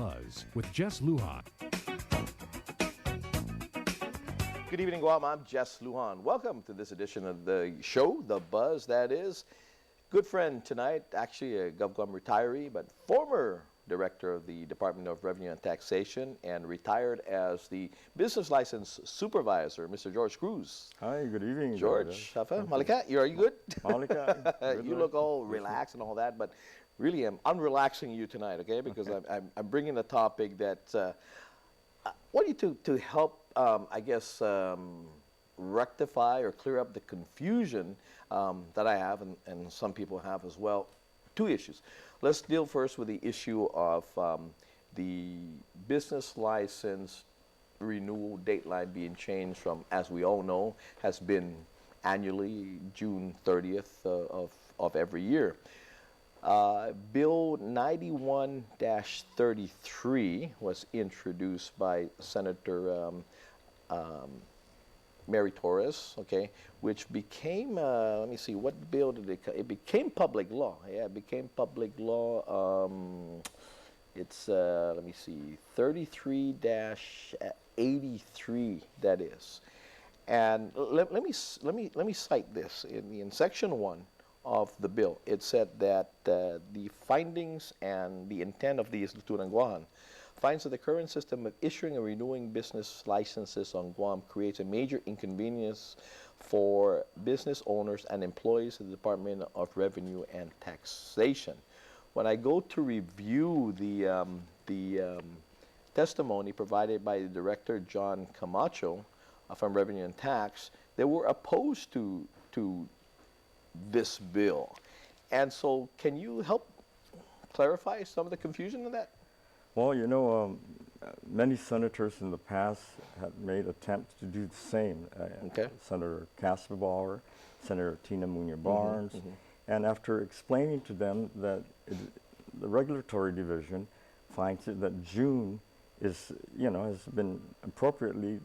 Buzz with Jess Lujan. Good evening, Guam. I'm Jess Lujan. Welcome to this edition of the show, The Buzz, that is. Good friend tonight, actually a GovGuam retiree, but former director of the Department of Revenue and Taxation and retired as the business license supervisor, Mr. George Cruz. Hi, good evening. George, Malika, are you good? Malika. You look all relaxed and all that, but really I'm unrelaxing you tonight, okay? Because I'm bringing a topic that I want you to help, rectify or clear up the confusion that I have and some people have as well. Two issues. Let's deal first with the issue of the business license renewal dateline being changed from, as we all know, has been annually June 30th of every year. Bill 91-33 was introduced by Senator Mary Torres, okay, which became, let me see, what bill did it became public law. Yeah, it became public law. It's, let me see, 33-83, that is. And let me cite this. In Section 1 of the bill, it said that the findings and the intent of the Instituto ng Guam finds that the current system of issuing and renewing business licenses on Guam creates a major inconvenience for business owners and employees of the Department of Revenue and Taxation. When I go to review the testimony provided by the Director John Camacho from Revenue and Tax, they were opposed to this bill. And so can you help clarify some of the confusion in that? Well, you know, many senators in the past have made attempts to do the same. Okay. Senator Casper, Senator Tina Muñoz-Barnes, and after explaining to them that the regulatory division finds that June is, you know, has been appropriately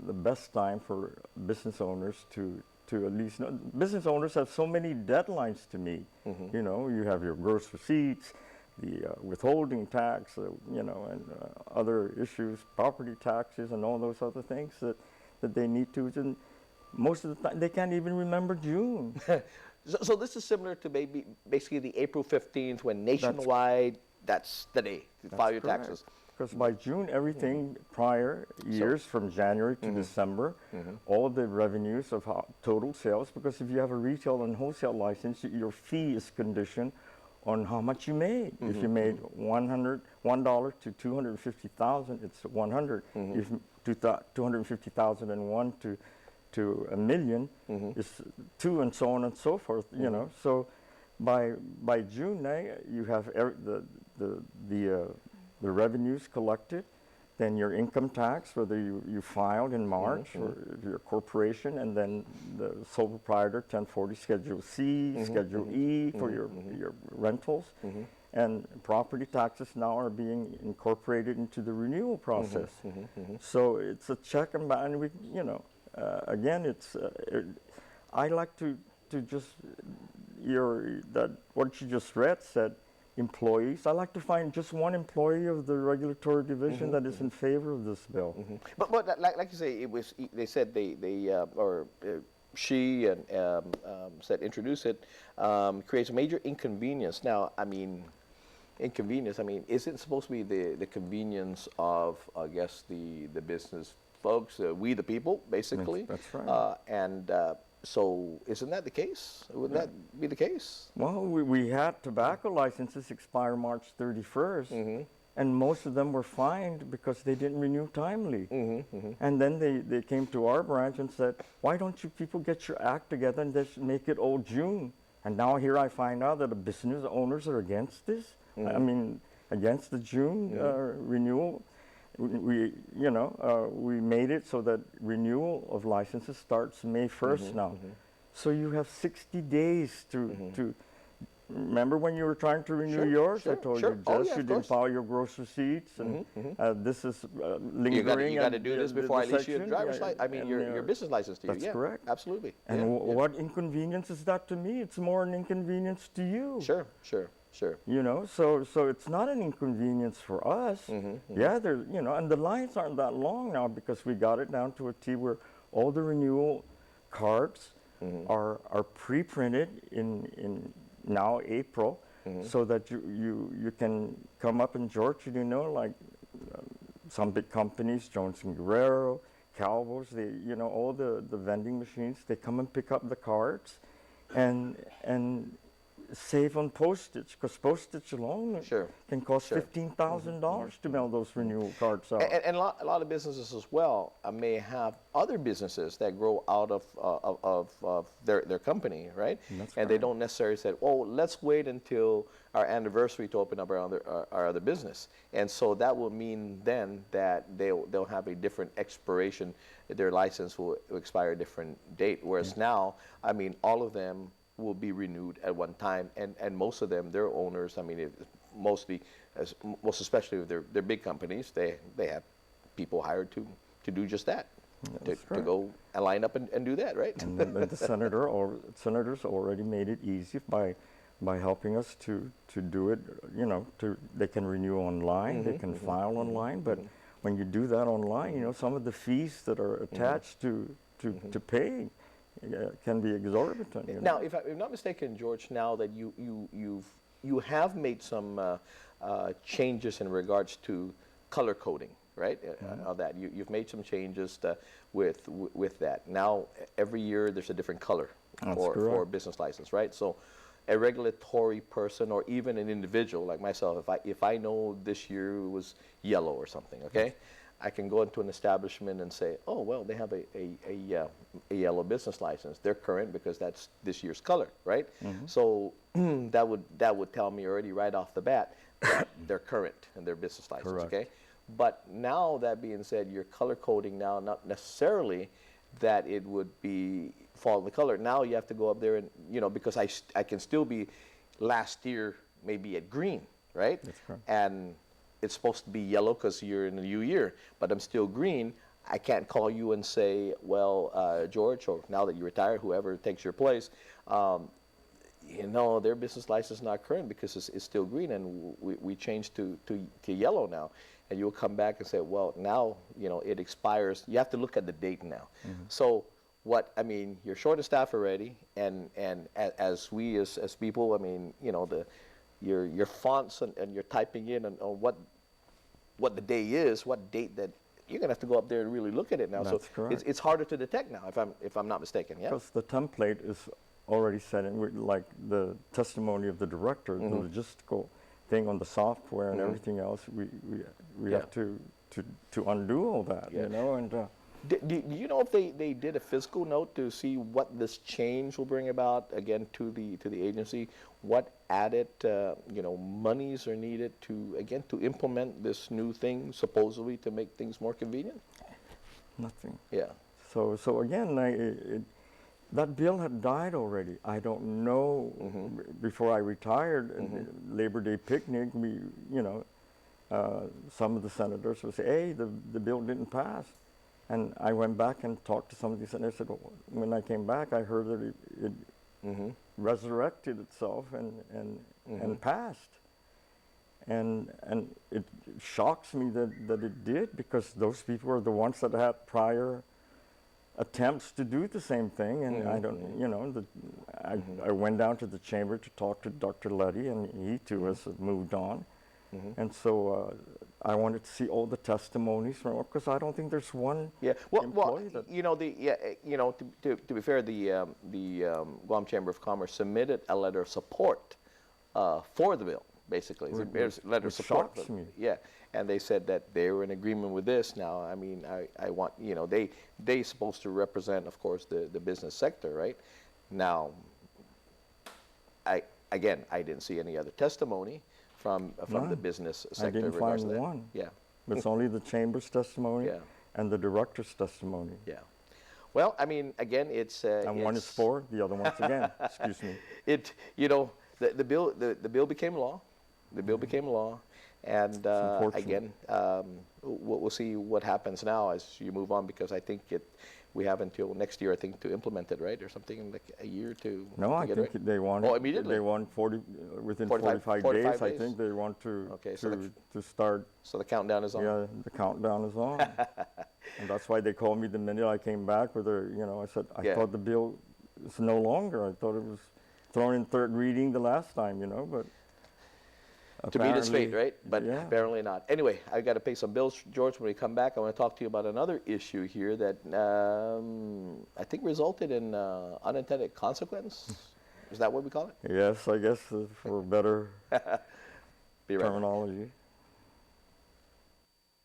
the best time for business owners to at least know. Business owners have so many deadlines to meet. You know, you have your gross receipts, the withholding tax, you know, and other issues, property taxes, and all those other things that they need to. And most of the time, they can't even remember June. So this is similar to basically the April 15th when nationwide, that's the day to file your taxes. Because by June, everything prior years from January to December, all the revenues of total sales, because if you have a retail and wholesale license, your fee is conditioned on how much you made. If you made $100 to $250,000, it's 100. If 250,001 to a million, it's 2, and so on and so forth. You know, so by June, you have the revenues collected, then your income tax, whether you filed in March or your corporation, and then the sole proprietor 1040 Schedule C, Schedule E for your rentals, and property taxes now are being incorporated into the renewal process. So it's a check and balance. You know, again, it's I like to just what you just read said. Employees. I like to find just one employee of the regulatory division that is in favor of this bill. But like you say, it was. They said she and said introduce it creates a major inconvenience. Now, I mean, inconvenience. I mean, is it supposed to be the convenience of, I guess, the business folks, we the people, basically? That's right. So isn't that the case? Wouldn't that be the case? Well, we had tobacco licenses expire March 31st, and most of them were fined because they didn't renew timely. And then they came to our branch and said, why don't you people get your act together and just make it all June? And now here I find out that the business owners are against this. I mean, against the June renewal. We made it so that renewal of licenses starts May 1st now. So you have 60 days to remember when you were trying to renew yours? I told you, Jess, you didn't file your gross receipts, and this is lingering. You got to do this before I issue your driver's license. I mean, your business license to you. That's correct. Absolutely. And what inconvenience is that to me? It's more an inconvenience to you. Sure. Sure. You know, so it's not an inconvenience for us. Yeah, there, you know, and the lines aren't that long now because we got it down to a T where all the renewal cards are pre-printed in now April, so that you can come up in Georgia, you know, like some big companies, Jones and Guerrero, Calvo's, they, you know, all the vending machines, they come and pick up the cards, and save on postage, because postage alone Sure. can cost Sure. $15,000 to mail those renewal cards out. And a lot of businesses as well may have other businesses that grow out of their company, right? That's and they correct. don't necessarily say, oh, let's wait until our anniversary to open up our other business. And so that will mean then that they'll have a different expiration. Their license will expire a different date. Whereas now, I mean, all of them will be renewed at one time, and most of them, their owners, I mean, mostly, most especially if they're big companies, they have people hired to do just that, to correct. go and line up and do that, right? And then the senators already made it easy by helping us to do it. You know, they can renew online, they can file online, but when you do that online, you know, some of the fees that are attached to paying can be exorbitant. You know? Now, if I'm not mistaken, George, now that you have made some changes in regards to color coding, right? Of that, you've made some changes with that. Now, every year there's a different color for a business license, right? So, a regulatory person or even an individual like myself, if I know this year was yellow or something, okay, I can go into an establishment and say, oh, well, they have a yellow business license. They're current because that's this year's color, right? So that would tell me already right off the bat that they're current in their business license, Correct. okay? But now, that being said, you're color coding now, not necessarily that it would be fall in the color. Now you have to go up there and, you know, because I can still be last year maybe at green, right? That's correct. And it's supposed to be yellow because you're in a new year, but I'm still green. I can't call you and say, well, George, or now that you retired, whoever takes your place, you know, their business license is not current because it's still green, and we changed to yellow now. And you'll come back and say, well, now, you know, it expires. You have to look at the date now. So I mean, you're short of staff already, and as people, I mean, you know, your fonts and you're typing in on what the day is, what date that you're gonna have to go up there and really look at it now. That's so correct. it's harder to detect now, if I'm not mistaken. Yeah. Because the template is already set in, like the testimony of the director, the logistical thing on the software and everything else. We have to undo all that, you know, and. Do you know if they did a fiscal note to see what this change will bring about again to the agency? What added you know, monies are needed to implement this new thing, supposedly to make things more convenient? Nothing. Yeah. So again, that bill had died already. I don't know. Before I retired, Labor Day picnic, you know, some of the senators would say, "Hey, the bill didn't pass." And I went back and talked to some of these, and they said, well, when I came back, I heard that it resurrected itself and passed. And it shocks me that it did, because those people are the ones that had prior attempts to do the same thing. And I don't, you know, I went down to the chamber to talk to Dr. Letty, and he too has moved on. And so I wanted to see all the testimonies from, because I don't think there's one. Yeah. Well, employee that, you know, you know, to be fair, the Guam Chamber of Commerce submitted a letter of support for the bill, basically. There's a letter of support. Shocks me. Yeah. And they said that they were in agreement with this. Now, I mean, I want, you know, they supposed to represent, of course, the business sector, right? Now, I didn't see any other testimony from the business sector. I didn't in regards find to that. one. Yeah. It's only the chamber's testimony and the director's testimony. Yeah. Well, I mean, again, it's and one is for, the other one's again. Excuse me. You know, the bill became law. The bill became law, and again, we'll see what happens now as you move on, because I think we have until next year, I think, to implement it, right? Or something like a year to No, I get think it right? they want Oh, immediately? They want 40 within 45 45 days. 45 I days? think they want to Okay, so to start. So the countdown is on. Yeah, the countdown is on, and that's why they called me the minute I came back with her. You know, I said I Yeah. thought the bill is no longer. I thought it was thrown in third reading the last time. You know, but To meet his fate, apparently- right? But yeah. apparently not. Anyway, I got to pay some bills, George. When we come back, I want to talk to you about another issue here that I think resulted in unintended consequence. Is that what we call it? Yes, I guess for better Be right back. terminology.